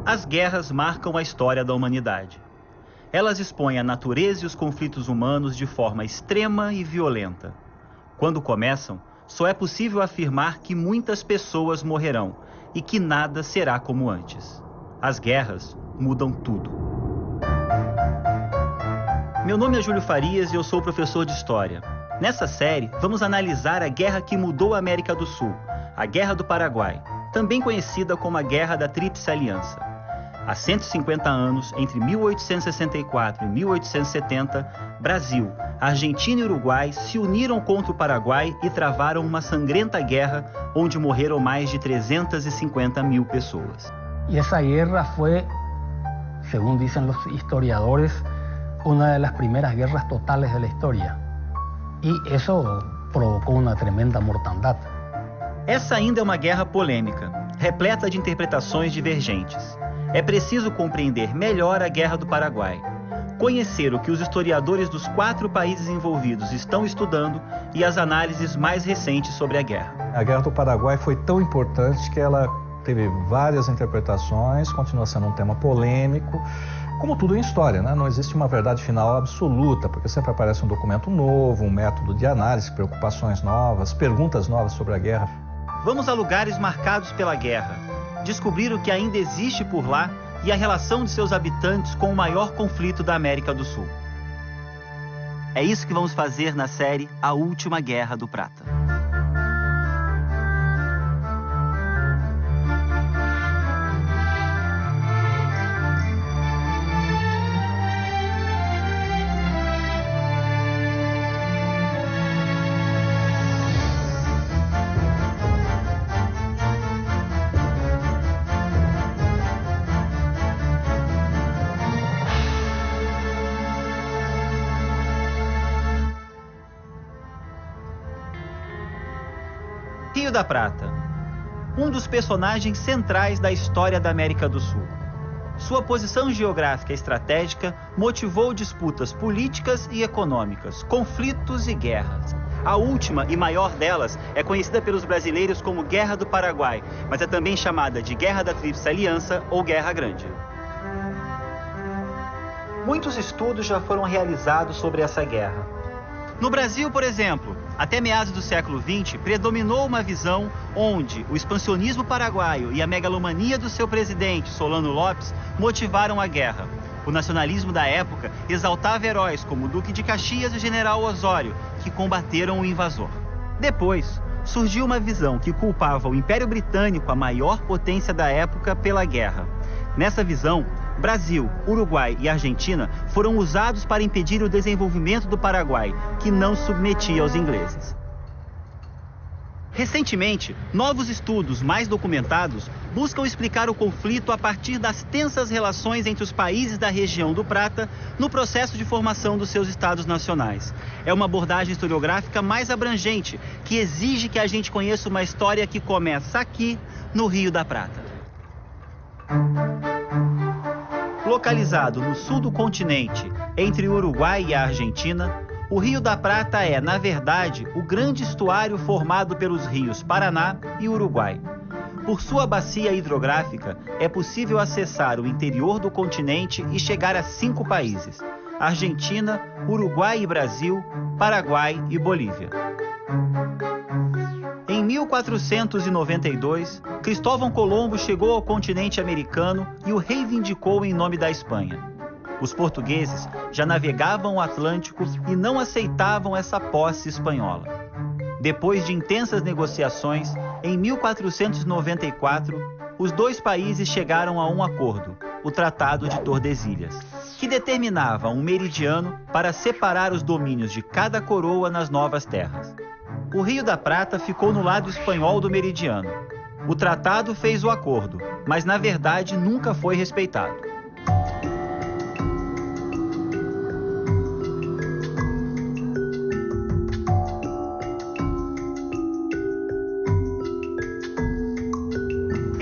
As guerras marcam a história da humanidade. Elas expõem a natureza e os conflitos humanos de forma extrema e violenta. Quando começam, só é possível afirmar que muitas pessoas morrerão e que nada será como antes. As guerras mudam tudo. Meu nome é Júlio Farias e eu sou professor de História. Nessa série, vamos analisar a guerra que mudou a América do Sul, a Guerra do Paraguai, também conhecida como a Guerra da Tríplice Aliança. Há 150 anos, entre 1864 e 1870, Brasil, Argentina e Uruguai se uniram contra o Paraguai e travaram uma sangrenta guerra onde morreram mais de 350 mil pessoas. E essa guerra foi, segundo dizem os historiadores, uma das primeiras guerras totales da história. E isso provocou uma tremenda mortandade. Essa ainda é uma guerra polêmica, repleta de interpretações divergentes. É preciso compreender melhor a Guerra do Paraguai, conhecer o que os historiadores dos 4 países envolvidos estão estudando e as análises mais recentes sobre a guerra. A Guerra do Paraguai foi tão importante que ela teve várias interpretações, continua sendo um tema polêmico, como tudo em história, né? Não existe uma verdade final absoluta, porque sempre aparece um documento novo, um método de análise, preocupações novas, perguntas novas sobre a guerra. Vamos a lugares marcados pela guerra, descobrir o que ainda existe por lá e a relação de seus habitantes com o maior conflito da América do Sul. É isso que vamos fazer na série A Última Guerra do Prata. Rio da Prata, um dos personagens centrais da história da América do Sul. Sua posição geográfica e estratégica motivou disputas políticas e econômicas, conflitos e guerras. A última e maior delas é conhecida pelos brasileiros como Guerra do Paraguai, mas é também chamada de Guerra da Tríplice Aliança ou Guerra Grande. Muitos estudos já foram realizados sobre essa guerra. No Brasil, por exemplo, até meados do século XX, predominou uma visão onde o expansionismo paraguaio e a megalomania do seu presidente, Solano Lopes, motivaram a guerra. O nacionalismo da época exaltava heróis como o Duque de Caxias e o General Osório, que combateram o invasor. Depois, surgiu uma visão que culpava o Império Britânico, a maior potência da época, pela guerra. Nessa visão, Brasil, Uruguai e Argentina foram usados para impedir o desenvolvimento do Paraguai, que não submetia aos ingleses. Recentemente, novos estudos mais documentados buscam explicar o conflito a partir das tensas relações entre os países da região do Prata no processo de formação dos seus estados nacionais. É uma abordagem historiográfica mais abrangente, que exige que a gente conheça uma história que começa aqui, no Rio da Prata. Localizado no sul do continente, entre o Uruguai e a Argentina, o Rio da Prata é, na verdade, o grande estuário formado pelos rios Paraná e Uruguai. Por sua bacia hidrográfica, é possível acessar o interior do continente e chegar a 5 países: Argentina, Uruguai e Brasil, Paraguai e Bolívia. Em 1492, Cristóvão Colombo chegou ao continente americano e o reivindicou em nome da Espanha. Os portugueses já navegavam o Atlântico e não aceitavam essa posse espanhola. Depois de intensas negociações, em 1494, os 2 países chegaram a um acordo, o Tratado de Tordesilhas, que determinava um meridiano para separar os domínios de cada coroa nas novas terras. O Rio da Prata ficou no lado espanhol do meridiano. O tratado fez o acordo, mas na verdade nunca foi respeitado.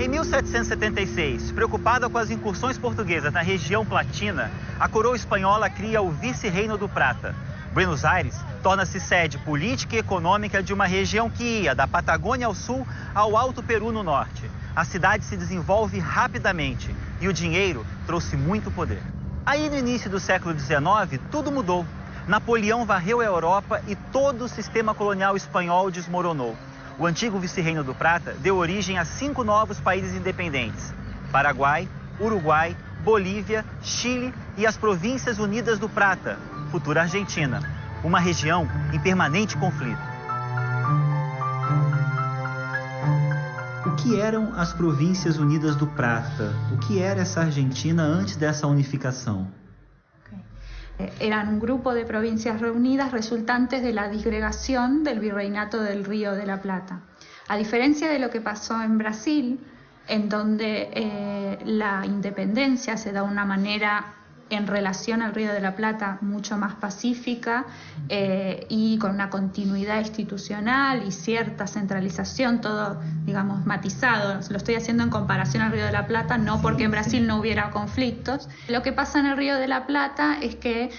Em 1776, preocupada com as incursões portuguesas na região platina, a coroa espanhola cria o Vice-Reino do Prata. Buenos Aires torna-se sede política e econômica de uma região que ia da Patagônia ao sul ao Alto Peru no norte. a cidade se desenvolve rapidamente e o dinheiro trouxe muito poder. Aí, no início do século XIX, tudo mudou. Napoleão varreu a Europa e todo o sistema colonial espanhol desmoronou. O antigo vice-reino do Prata deu origem a 5 novos países independentes: Paraguai, Uruguai, Bolívia, Chile e as Províncias Unidas do Prata, futura Argentina, uma região em permanente conflito. O que eram as Províncias Unidas do Prata? O que era essa Argentina antes dessa unificação? Eran un grupo de provincias reunidas resultantes de la disgregación del Virreinato del Río de la Plata. A diferencia de lo que pasó en Brasil, en donde la independencia se da de una manera en relación al Río de la Plata mucho más pacífica y con una continuidad institucional y cierta centralización, todo, digamos, matizado. Lo estoy haciendo en comparación al Río de la Plata, no porque en Brasil no hubiera conflictos. Lo que pasa en el Río de la Plata es que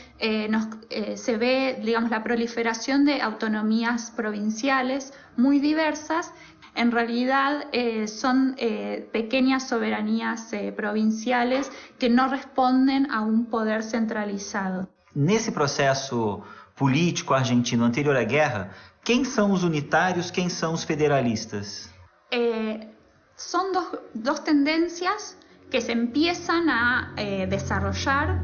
se ve, digamos, la proliferación de autonomías provinciales muy diversas. En realidad son pequeñas soberanías provinciales que no responden a un poder centralizado. Nesse processo político argentino anterior à guerra, quem são os unitários, quem são os federalistas? Son dos tendencias que se empiezan a desarrollar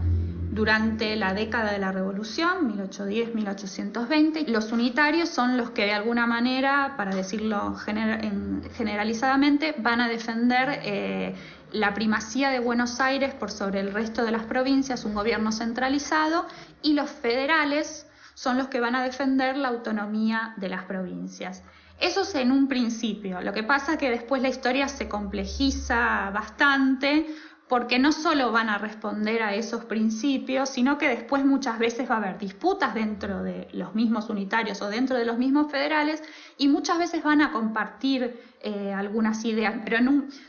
durante la década de la Revolución, 1810-1820. Los unitarios son los que de alguna manera, para decirlo generalizadamente, van a defender la primacía de Buenos Aires por sobre el resto de las provincias, un gobierno centralizado, y los federales son los que van a defender la autonomía de las provincias. Eso es en un principio. Lo que pasa es que después la historia se complejiza bastante, porque no solo van a responder a esos principios, sino que después muchas veces va a haber disputas dentro de los mismos unitarios o dentro de los mismos federales, y muchas veces van a compartir algunas ideas, pero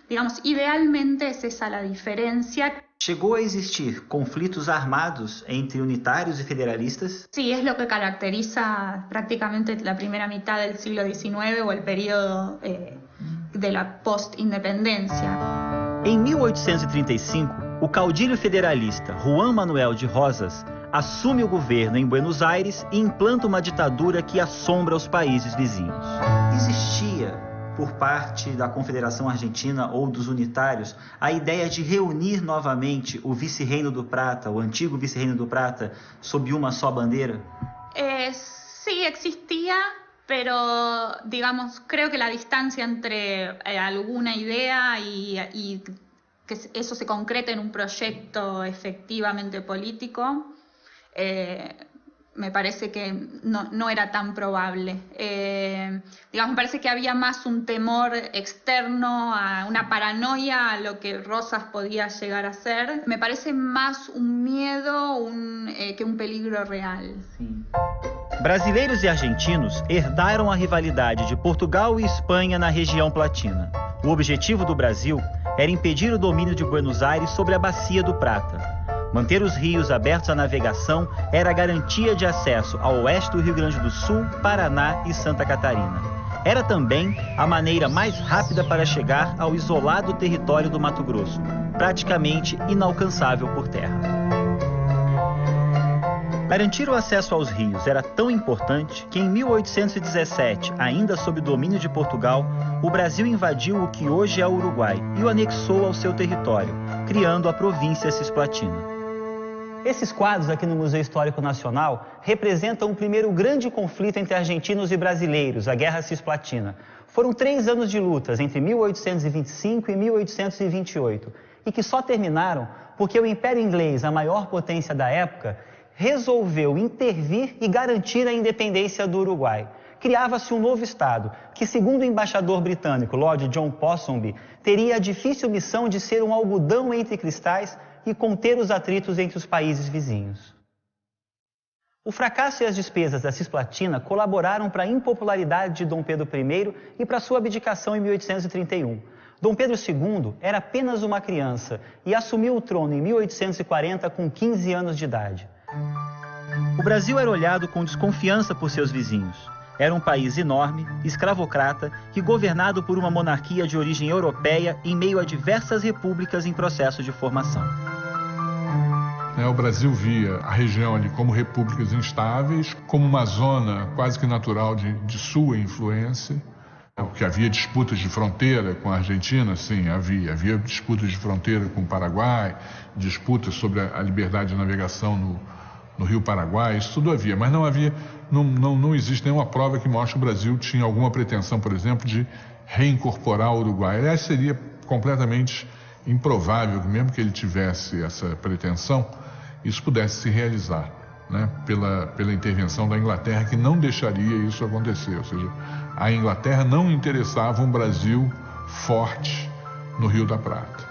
digamos, idealmente es esa la diferencia. Chegou a existir conflitos armados entre unitarios y federalistas? Sí, es lo que caracteriza prácticamente la primera mitad del siglo XIX o el periodo de la post-independencia. Em 1835, o caudilho federalista Juan Manuel de Rosas assume o governo em Buenos Aires e implanta uma ditadura que assombra os países vizinhos. Existia, por parte da Confederação Argentina ou dos unitários, a ideia de reunir novamente o vice-reino do Prata, o antigo vice-reino do Prata, sob uma só bandeira? Sí, existía. Pero, digamos, creo que la distancia entre alguna idea y que eso se concrete en un proyecto efectivamente político, me parece que no era tan probable. Digamos, me parece que había más un temor externo, a una paranoia a lo que Rosas podía llegar a ser. Me parece más un miedo que un peligro real. Sí. Brasileiros e argentinos herdaram a rivalidade de Portugal e Espanha na região platina. O objetivo do Brasil era impedir o domínio de Buenos Aires sobre a Bacia do Prata. Manter os rios abertos à navegação era a garantia de acesso ao oeste do Rio Grande do Sul, Paraná e Santa Catarina. Era também a maneira mais rápida para chegar ao isolado território do Mato Grosso, praticamente inalcançável por terra. Garantir o acesso aos rios era tão importante que em 1817, ainda sob domínio de Portugal, o Brasil invadiu o que hoje é o Uruguai e o anexou ao seu território, criando a província cisplatina. Esses quadros aqui no Museu Histórico Nacional representam o primeiro grande conflito entre argentinos e brasileiros, a Guerra Cisplatina. Foram 3 anos de lutas entre 1825 e 1828 e que só terminaram porque o Império Inglês, a maior potência da época, resolveu intervir e garantir a independência do Uruguai. Criava-se um novo Estado, que, segundo o embaixador britânico Lord John Ponsonby, teria a difícil missão de ser um algodão entre cristais e conter os atritos entre os países vizinhos. O fracasso e as despesas da Cisplatina colaboraram para a impopularidade de Dom Pedro I e para sua abdicação em 1831. Dom Pedro II era apenas uma criança e assumiu o trono em 1840 com 15 anos de idade. O Brasil era olhado com desconfiança por seus vizinhos. Era um país enorme, escravocrata e governado por uma monarquia de origem europeia em meio a diversas repúblicas em processo de formação. O Brasil via a região ali como repúblicas instáveis, como uma zona quase que natural de sua influência. Porque havia disputas de fronteira com a Argentina, sim, havia disputas de fronteira com o Paraguai, disputas sobre a liberdade de navegação no Rio Paraguai, isso tudo havia, mas não existe nenhuma prova que mostre que o Brasil tinha alguma pretensão, por exemplo, de reincorporar o Uruguai. Aliás, seria completamente improvável que mesmo que ele tivesse essa pretensão, isso pudesse se realizar, né, pela intervenção da Inglaterra, que não deixaria isso acontecer, ou seja, a Inglaterra não interessava um Brasil forte no Rio da Prata.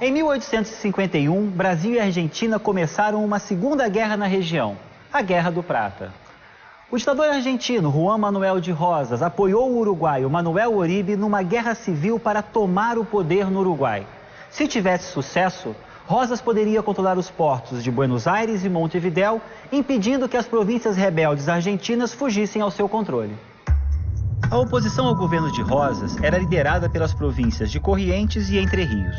Em 1851, Brasil e Argentina começaram uma segunda guerra na região, a Guerra do Prata. O ditador argentino Juan Manuel de Rosas apoiou o uruguaio Manuel Oribe numa guerra civil para tomar o poder no Uruguai. Se tivesse sucesso, Rosas poderia controlar os portos de Buenos Aires e Montevidéu, impedindo que as províncias rebeldes argentinas fugissem ao seu controle. A oposição ao governo de Rosas era liderada pelas províncias de Corrientes e Entre Rios.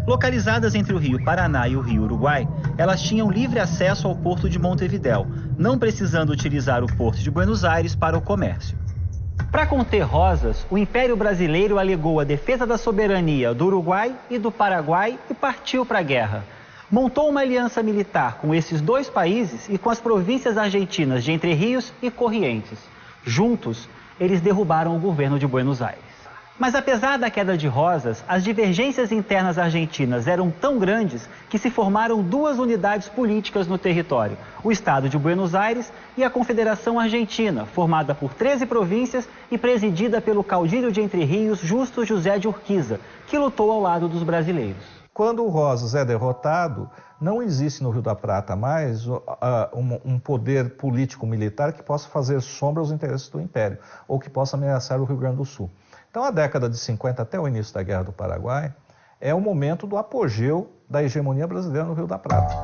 Localizadas entre o Rio Paraná e o Rio Uruguai, elas tinham livre acesso ao porto de Montevidéu, não precisando utilizar o porto de Buenos Aires para o comércio. Para conter Rosas, o Império Brasileiro alegou a defesa da soberania do Uruguai e do Paraguai e partiu para a guerra. Montou uma aliança militar com esses dois países e com as províncias argentinas de Entre Rios e Corrientes. Juntos, eles derrubaram o governo de Buenos Aires. Mas apesar da queda de Rosas, as divergências internas argentinas eram tão grandes que se formaram duas unidades políticas no território, o Estado de Buenos Aires e a Confederação Argentina, formada por 13 províncias e presidida pelo caudilho de Entre Rios, Justo José de Urquiza, que lutou ao lado dos brasileiros. Quando o Rosas é derrotado, não existe no Rio da Prata mais um poder político-militar que possa fazer sombra aos interesses do Império ou que possa ameaçar o Rio Grande do Sul. Então, a década de 50 até o início da Guerra do Paraguai é o momento do apogeu da hegemonia brasileira no Rio da Prata.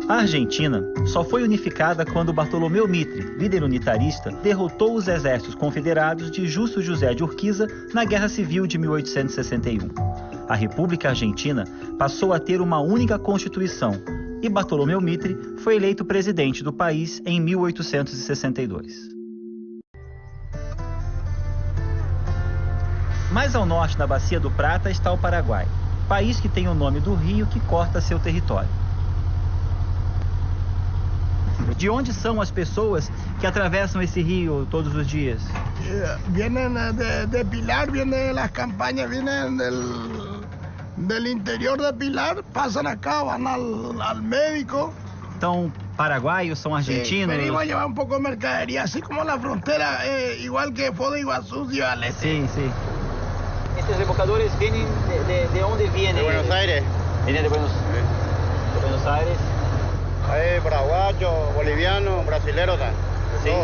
A Argentina só foi unificada quando Bartolomeu Mitre, líder unitarista, derrotou os exércitos confederados de Justo José de Urquiza na Guerra Civil de 1861. A República Argentina passou a ter uma única Constituição e Bartolomeu Mitre foi eleito presidente do país em 1862. Mais ao norte, na Bacia do Prata, está o Paraguai, país que tem o nome do rio que corta seu território. De onde são as pessoas que atravessam esse rio todos os dias? Vienen de Pilar, vienen las campañas, vienen del interior de Pilar, pasan acá, van al médico. Então, paraguaios são argentinos? Sí, venimos a llevar un poco de mercadería, así como la frontera, igual que Foz do Iguazú, Ciudad del Este. Sim, sim. Esses rebocadores vêm de onde vêm? De Buenos Aires. Vêm de Buenos Aires. Hay paraguayos, bolivianos, brasileños también. Sim.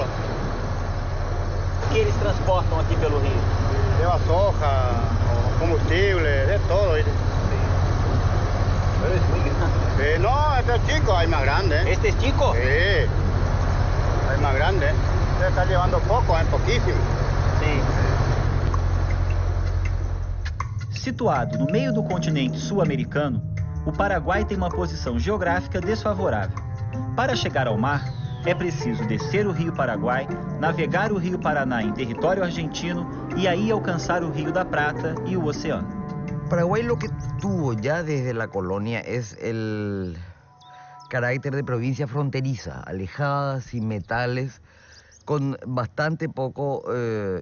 O que eles transportam aqui pelo rio? Lleva soja, combustible, de todo. Sim. Pero es muy grande. No, este es chico, hay más grande. Este es chico? Sí, hay más grande. Este está llevando poco, es poquísimo. Sim. Situado no meio do continente sul-americano, o Paraguai tem uma posição geográfica desfavorável. Para chegar ao mar, é preciso descer o Rio Paraguai, navegar o Rio Paraná em território argentino e aí alcançar o Rio da Prata e o oceano. Paraguay lo que tuvo ya desde la colonia es el carácter de provincia fronteriza, alejada, sin metales, con bastante poco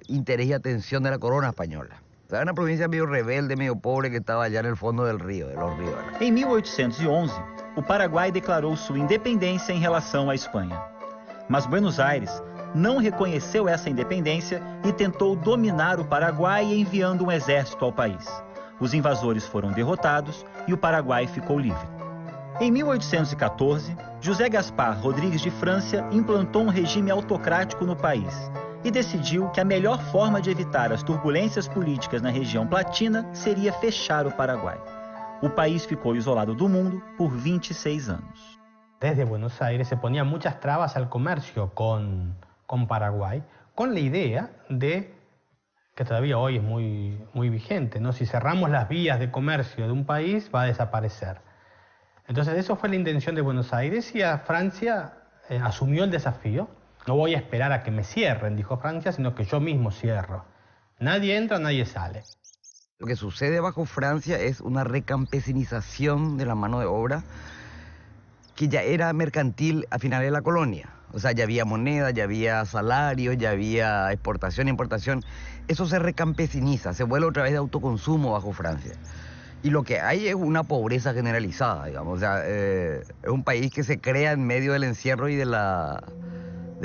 interés y atención de la corona española. Era una provincia medio rebelde, medio pobre, que estaba allá en el fondo del río, de los ríos. Em 1811, o Paraguai declarou sua independência em relação à Espanha. Mas Buenos Aires não reconheceu essa independência e tentou dominar o Paraguai enviando um exército ao país. Os invasores foram derrotados e o Paraguai ficou livre. Em 1814, José Gaspar Rodrigues de França implantou um regime autocrático no país e decidiu que a melhor forma de evitar as turbulências políticas na região platina seria fechar o Paraguai. O país ficou isolado do mundo por 26 anos. Desde Buenos Aires se ponían muchas trabas al comercio con Paraguay, con la idea de, que todavía hoy es muy vigente, ¿no? Si cerramos las vías de comercio de un país, va a desaparecer. Entonces, eso fue la intención de Buenos Aires y a Francia asumió el desafío. No voy a esperar a que me cierren, dijo Francia, sino que yo mismo cierro. Nadie entra, nadie sale. Lo que sucede bajo Francia es una recampesinización de la mano de obra que ya era mercantil a finales de la colonia. O sea, ya había moneda, ya había salarios, ya había exportación, importación. Eso se recampesiniza, se vuelve otra vez de autoconsumo bajo Francia. Y lo que hay es una pobreza generalizada, digamos. O sea, es un país que se crea en medio del encierro y de la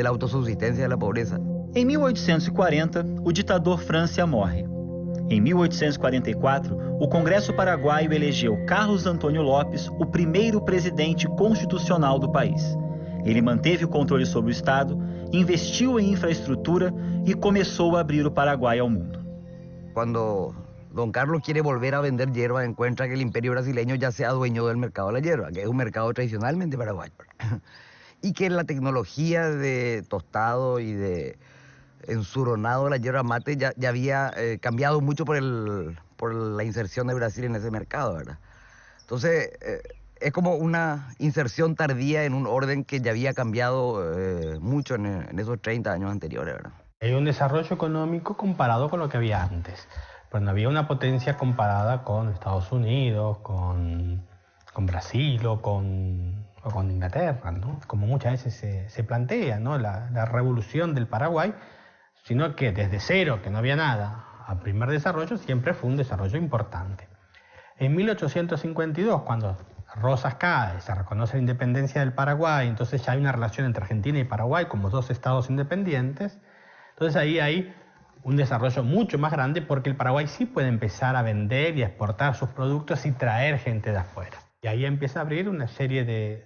autosubsistencia de la pobreza. Em 1840, o ditador Francia morre. Em 1844, o Congresso Paraguaio elegeu Carlos Antônio Lopes o primeiro presidente constitucional do país. Ele manteve o controle sobre o Estado, investiu em infraestrutura e começou a abrir o Paraguai ao mundo. Cuando Don Carlos quiere volver a vender hierba, encuentra que el imperio brasileño ya se adueñó del mercado de la hierba, que es un mercado tradicionalmente paraguayo. Y que la tecnología de tostado y de ensuronado de la hierba mate ya había cambiado mucho por la inserción de Brasil en ese mercado, ¿verdad? Entonces, es como una inserción tardía en un orden que ya había cambiado mucho en esos 30 años anteriores, ¿verdad? Hay un desarrollo económico comparado con lo que había antes. Pero no había una potencia comparada con Estados Unidos, con Brasil o con Inglaterra, ¿no? Como muchas veces se plantea, ¿no? La revolución del Paraguay, sino que desde cero, que no había nada, al primer desarrollo siempre fue un desarrollo importante. En 1852, cuando Rosas cae, se reconoce la independencia del Paraguay, entonces ya hay una relación entre Argentina y Paraguay como dos estados independientes, entonces ahí hay un desarrollo mucho más grande porque el Paraguay sí puede empezar a vender y a exportar sus productos y traer gente de afuera. Y ahí empieza a abrir una serie de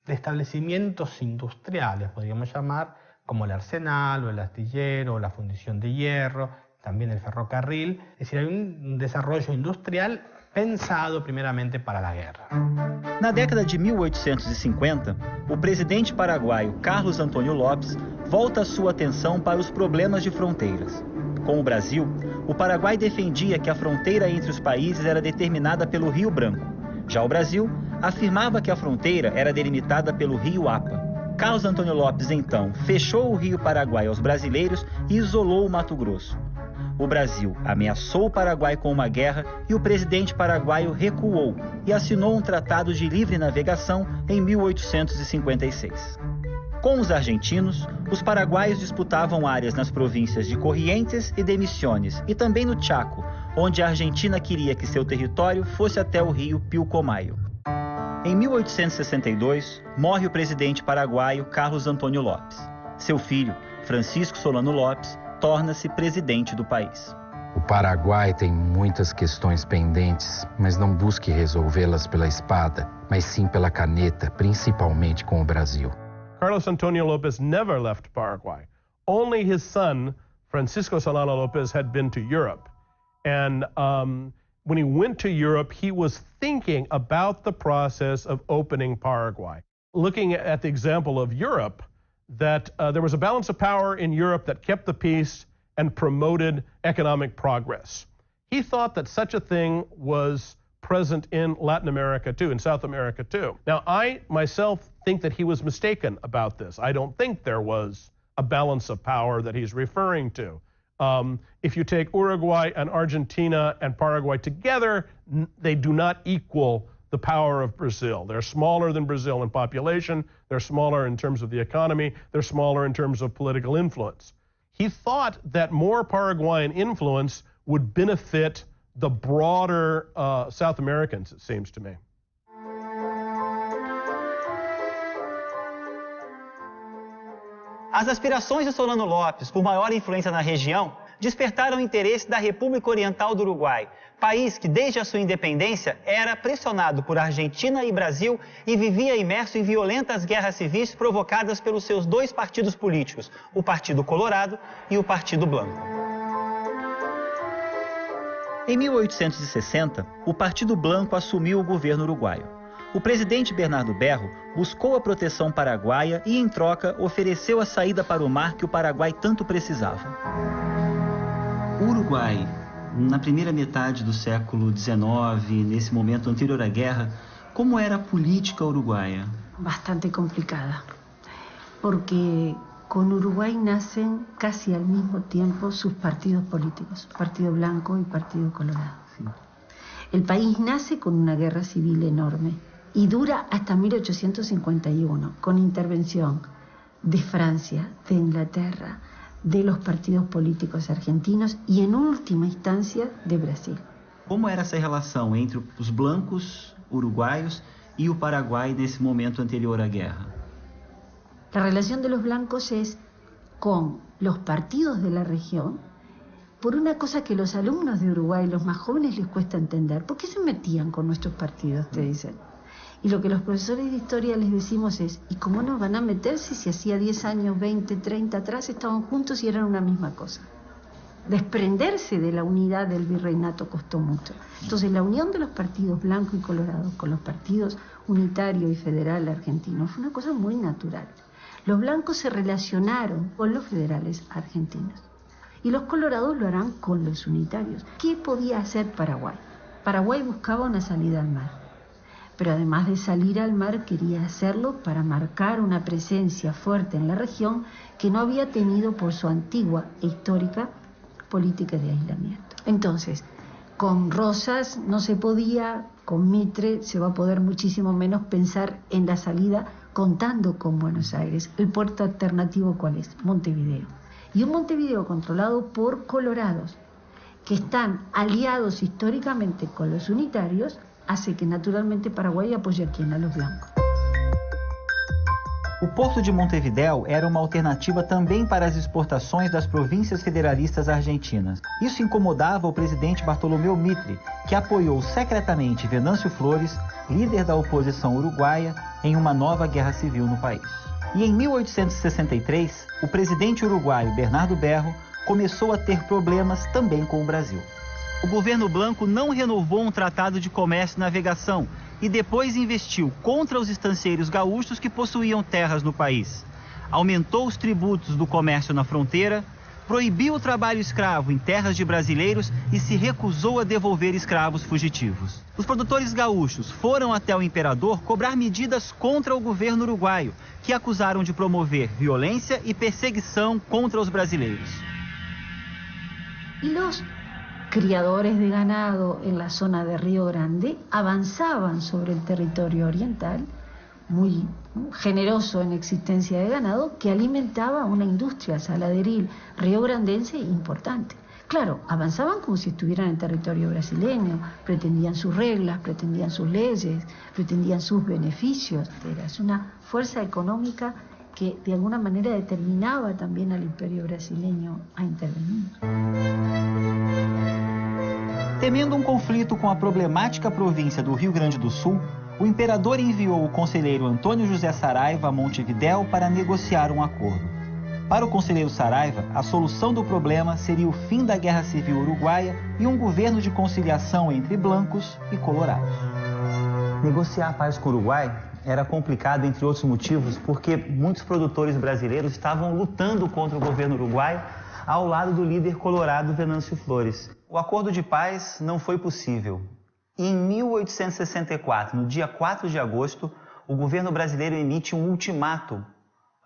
establecimientos industriales, podríamos llamar, como el arsenal o el astillero o la fundición de hierro, también el ferrocarril. Es decir, hay un desarrollo industrial pensado primeiramente para a guerra. Na década de 1850, o presidente paraguaio Carlos Antônio Lopes volta sua atenção para os problemas de fronteiras. Com o Brasil, o Paraguai defendia que a fronteira entre os países era determinada pelo Rio Branco. Já o Brasil afirmava que a fronteira era delimitada pelo Rio Apa. Carlos Antônio Lopes, então, fechou o Rio Paraguai aos brasileiros e isolou o Mato Grosso. O Brasil ameaçou o Paraguai com uma guerra e o presidente paraguaio recuou e assinou um tratado de livre navegação em 1856. Com os argentinos, os paraguaios disputavam áreas nas províncias de Corrientes e de Misiones e também no Chaco, onde a Argentina queria que seu território fosse até o rio Pilcomayo. Em 1862, morre o presidente paraguaio Carlos Antônio Lopes. Seu filho, Francisco Solano Lopes, torna-se presidente do país. O Paraguai tem muitas questões pendentes, mas não busque resolvê-las pela espada, mas sim pela caneta, principalmente com o Brasil. Carlos Antonio Lopez never left Paraguay. Only his son, Francisco Solano Lopez, had been to Europe. And when he went to Europe, he was thinking about the process of opening Paraguay. Looking at the example of Europe, that there was a balance of power in Europe that kept the peace and promoted economic progress. He thought that such a thing was present in Latin America too, in South America too. Now, I myself think that he was mistaken about this. I don't think there was a balance of power that he's referring to. If you take Uruguay and Argentina and Paraguay together, they do not equal the power of Brazil. They're smaller than Brazil in population, they're smaller in terms of the economy, they're smaller in terms of political influence. He thought that more Paraguayan influence would benefit the broader South Americans, it seems to me. As aspirações de Solano Lopes por maior influência na região despertaram o interesse da República Oriental do Uruguai, país que desde a sua independência era pressionado por Argentina e Brasil e vivia imerso em violentas guerras civis provocadas pelos seus dois partidos políticos, o Partido Colorado e o Partido Blanco. Em 1860, o Partido Blanco assumiu o governo uruguaio. O presidente Bernardo Berro buscou a proteção paraguaia e, em troca, ofereceu a saída para o mar que o Paraguai tanto precisava. O Uruguai, na primeira metade do século XIX, nesse momento anterior à guerra, como era a política uruguaia? Bastante complicada, porque con Uruguay nacen casi al mismo tiempo sus partidos políticos, Partido Blanco y Partido Colorado. Sí. El país nace con una guerra civil enorme y dura hasta 1851, con intervención de Francia, de Inglaterra, de los partidos políticos argentinos y en última instancia de Brasil. Como era essa relação entre os blancos uruguaios e o Paraguai nesse momento anterior à guerra? La relación de los blancos es con los partidos de la región, por una cosa que los alumnos de Uruguay, los más jóvenes, les cuesta entender. ¿Por qué se metían con nuestros partidos, te dicen? Y lo que los profesores de historia les decimos es, ¿y cómo nos van a meterse si hacía 10 años, 20, 30 atrás estaban juntos y eran una misma cosa? Desprenderse de la unidad del virreinato costó mucho. Entonces la unión de los partidos blanco y colorado con los partidos unitario y federal argentino fue una cosa muy natural. Los blancos se relacionaron con los federales argentinos y los colorados lo harán con los unitarios. ¿Qué podía hacer Paraguay? Paraguay buscaba una salida al mar, pero además de salir al mar quería hacerlo para marcar una presencia fuerte en la región que no había tenido por su antigua e histórica política de aislamiento. Entonces, con Rosas no se podía, con Mitre se va a poder muchísimo menos pensar en la salida contando con Buenos Aires. ¿El puerto alternativo cuál es? Montevideo. Y un Montevideo controlado por colorados, que están aliados históricamente con los unitarios, hace que naturalmente Paraguay apoye a quién? A los blancos. O Porto de Montevidéu era uma alternativa também para as exportações das províncias federalistas argentinas. Isso incomodava o presidente Bartolomeu Mitre, que apoiou secretamente Venâncio Flores, líder da oposição uruguaia, em uma nova guerra civil no país. E em 1863, o presidente uruguaio Bernardo Berro começou a ter problemas também com o Brasil. O governo Blanco não renovou um tratado de comércio e navegação e depois investiu contra os estancieiros gaúchos que possuíam terras no país. Aumentou os tributos do comércio na fronteira, proibiu o trabalho escravo em terras de brasileiros e se recusou a devolver escravos fugitivos. Os produtores gaúchos foram até o imperador cobrar medidas contra o governo uruguaio, que acusaram de promover violência e perseguição contra os brasileiros. E los criadores de ganado en la zona de Río Grande avanzaban sobre el territorio oriental, muy generoso en existencia de ganado, que alimentaba una industria saladeril riograndense importante. Claro, avanzaban como si estuvieran en territorio brasileño, pretendían sus reglas, pretendían sus leyes, pretendían sus beneficios. Era una fuerza económica que de alguna manera determinaba también al imperio brasileño a intervenir. Temendo um conflito com a problemática província do Rio Grande do Sul, o imperador enviou o conselheiro Antônio José Saraiva a Montevidéu para negociar um acordo. Para o conselheiro Saraiva, a solução do problema seria o fim da Guerra Civil Uruguaia e um governo de conciliação entre blancos e colorados. Negociar a paz com o Uruguai era complicado, entre outros motivos, porque muitos produtores brasileiros estavam lutando contra o governo uruguaio ao lado do líder colorado Venâncio Flores. O acordo de paz não foi possível. E em 1864, no dia 4 de agosto, o governo brasileiro emite um ultimato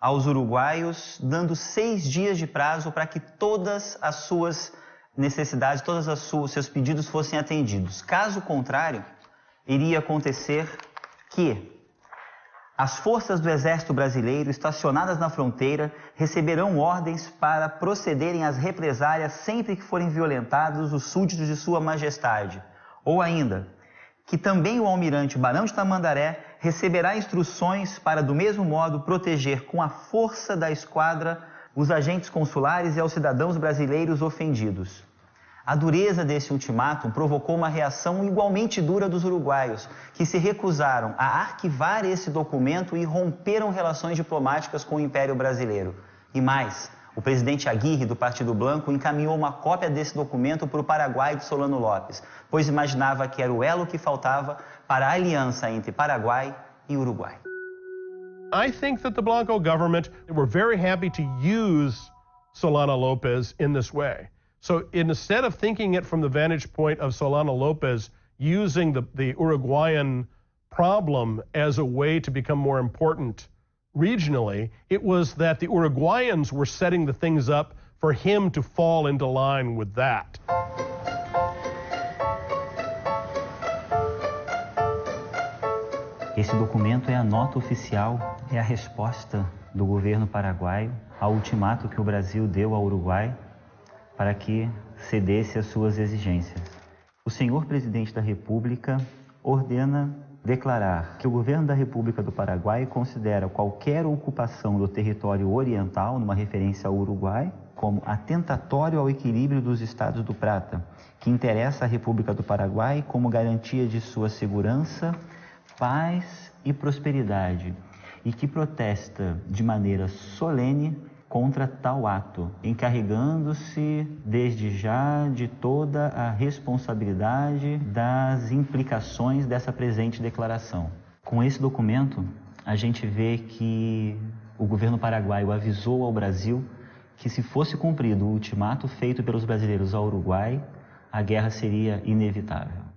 aos uruguaios, dando 6 dias de prazo para que todas as suas necessidades, todos os seus pedidos fossem atendidos. Caso contrário, iria acontecer que as forças do Exército Brasileiro, estacionadas na fronteira, receberão ordens para procederem às represálias sempre que forem violentados os súditos de Sua Majestade. Ou ainda, que também o almirante Barão de Tamandaré receberá instruções para, do mesmo modo, proteger com a força da esquadra os agentes consulares e aos cidadãos brasileiros ofendidos. A dureza desse ultimátum provocou uma reação igualmente dura dos uruguaios, que se recusaram a arquivar esse documento e romperam relações diplomáticas com o Império Brasileiro. E mais, O presidente Aguirre, do Partido Blanco, encaminhou uma cópia desse documento para o Paraguai de Solano Lopes, pois imaginava que era o elo que faltava para a aliança entre Paraguai e Uruguai. I think that the Blanco government were very happy to use Solano Lopez in this way. So instead of thinking it from the vantage point of Solano Lopez using the Uruguayan problem as a way to become more important regionally, it was that the Uruguayans were setting the things up for him to fall into line with that. Esse documento é a nota oficial, é a resposta do governo paraguaio ao ultimato que o Brasil deu ao Uruguai para que cedesse às suas exigências. O senhor presidente da República ordena declarar que o governo da República do Paraguai considera qualquer ocupação do território oriental, numa referência ao Uruguai, como atentatório ao equilíbrio dos Estados do Prata, que interessa à República do Paraguai como garantia de sua segurança, paz e prosperidade, e que protesta de maneira solene contra tal ato, encarregando-se desde já de toda a responsabilidade das implicações dessa presente declaração. Com esse documento, a gente vê que o governo paraguaio avisou ao Brasil que, se fosse cumprido o ultimato feito pelos brasileiros ao Uruguai, a guerra seria inevitável.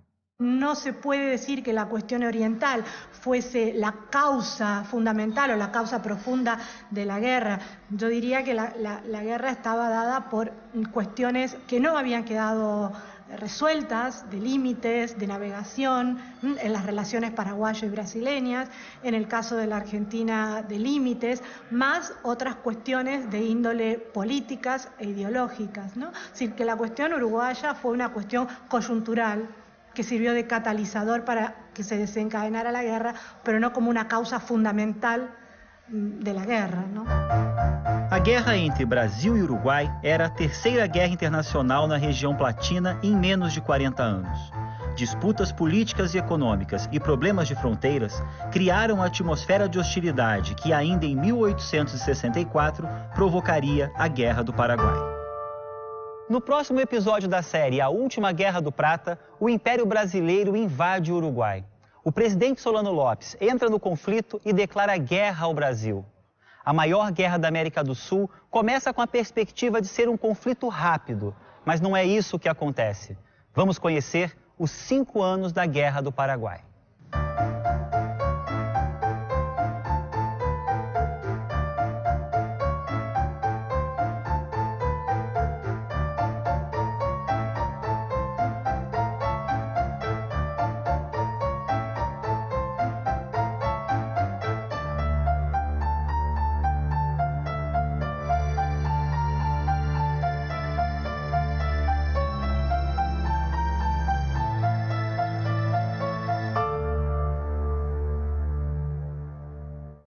No se puede decir que la cuestión oriental fuese la causa fundamental o la causa profunda de la guerra. Yo diría que la guerra estaba dada por cuestiones que no habían quedado resueltas, de límites, de navegación, en las relaciones paraguayo y brasileñas, en el caso de la Argentina de límites, más otras cuestiones de índole políticas e ideológicas, ¿no? Es decir, que la cuestión uruguaya fue una cuestión coyuntural, que sirvió de catalizador para que se desencadenara la guerra, pero no como una causa fundamental de la guerra, ¿no? A guerra entre Brasil e Uruguai era a terceira guerra internacional na região platina em menos de 40 anos. Disputas políticas e econômicas e problemas de fronteiras criaram uma atmosfera de hostilidade que ainda em 1864 provocaria a Guerra do Paraguai. No próximo episódio da série A Última Guerra do Prata, o Império Brasileiro invade o Uruguai. O presidente Solano Lopes entra no conflito e declara guerra ao Brasil. A maior guerra da América do Sul começa com a perspectiva de ser um conflito rápido, mas não é isso que acontece. Vamos conhecer os 5 anos da Guerra do Paraguai.